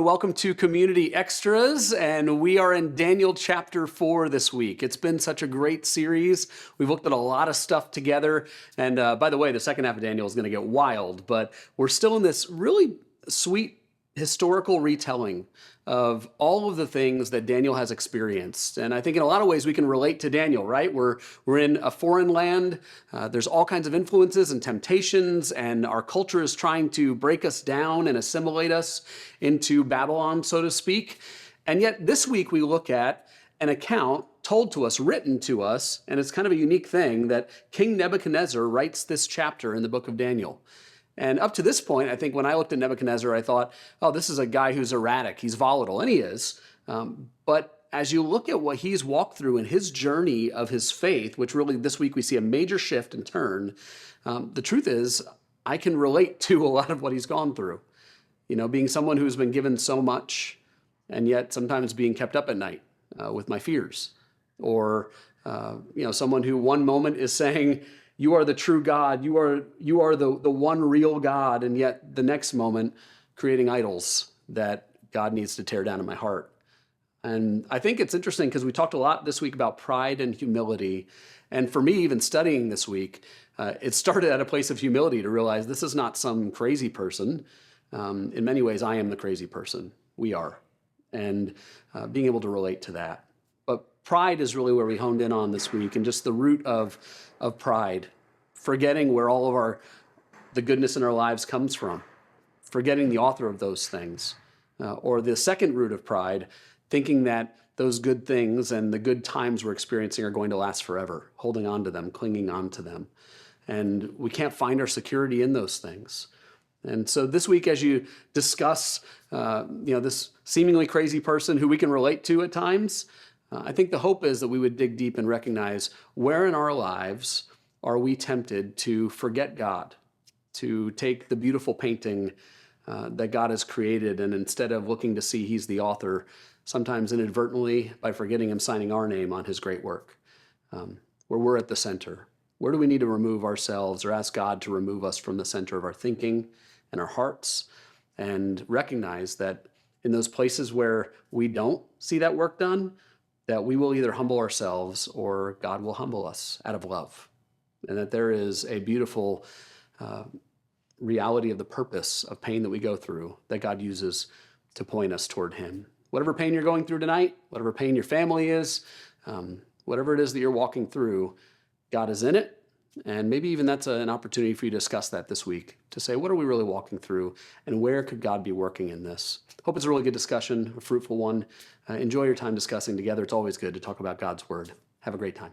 Welcome to Community Extras, and we are in Daniel chapter 4 this week. It's been such a great series. We've looked at a lot of stuff together, and by the way, the second half of Daniel is going to get wild, but we're still in this really sweet historical retelling of all of the things that Daniel has experienced. And I think in a lot of ways we can relate to Daniel, right? We're in a foreign land. There's all kinds of influences and temptations, and our culture is trying to break us down and assimilate us into Babylon, so to speak. And yet this week we look at an account told to us, written to us, and it's kind of a unique thing that King Nebuchadnezzar writes this chapter in the book of Daniel. And up to this point, I think when I looked at Nebuchadnezzar, I thought, oh, this is a guy who's erratic, he's volatile, and he is. But as you look at what he's walked through in his journey of his faith, which really this week we see a major shift and turn, the truth is I can relate to a lot of what he's gone through. You know, being someone who's been given so much and yet sometimes being kept up at night with my fears. Or, someone who one moment is saying, you are the true God. You are the one real God. And yet the next moment creating idols that God needs to tear down in my heart. And I think it's interesting because we talked a lot this week about pride and humility. And for me, even studying this week, it started at a place of humility to realize this is not some crazy person. In many ways, I am the crazy person. We are. And being able to relate to that. But pride is really where we honed in on this week, and just the root of pride, forgetting where all of the goodness in our lives comes from, forgetting the author of those things. Or the second root of pride, thinking that those good things and the good times we're experiencing are going to last forever, holding on to them, clinging on to them. And we can't find our security in those things. And so this week, as you discuss, this seemingly crazy person who we can relate to at times, I think the hope is that we would dig deep and recognize where in our lives are we tempted to forget God, to take the beautiful painting that God has created, and instead of looking to see He's the author, sometimes inadvertently by forgetting Him signing our name on His great work, where we're at the center. Where do we need to remove ourselves or ask God to remove us from the center of our thinking and our hearts, and recognize that in those places where we don't see that work done, that we will either humble ourselves or God will humble us out of love. And that there is a beautiful reality of the purpose of pain that we go through that God uses to point us toward Him. Whatever pain you're going through tonight, whatever pain your family is, whatever it is that you're walking through, God is in it. And maybe even that's an opportunity for you to discuss that this week, to say, what are we really walking through and where could God be working in this? Hope it's a really good discussion, a fruitful one. Enjoy your time discussing together. It's always good to talk about God's Word. Have a great time.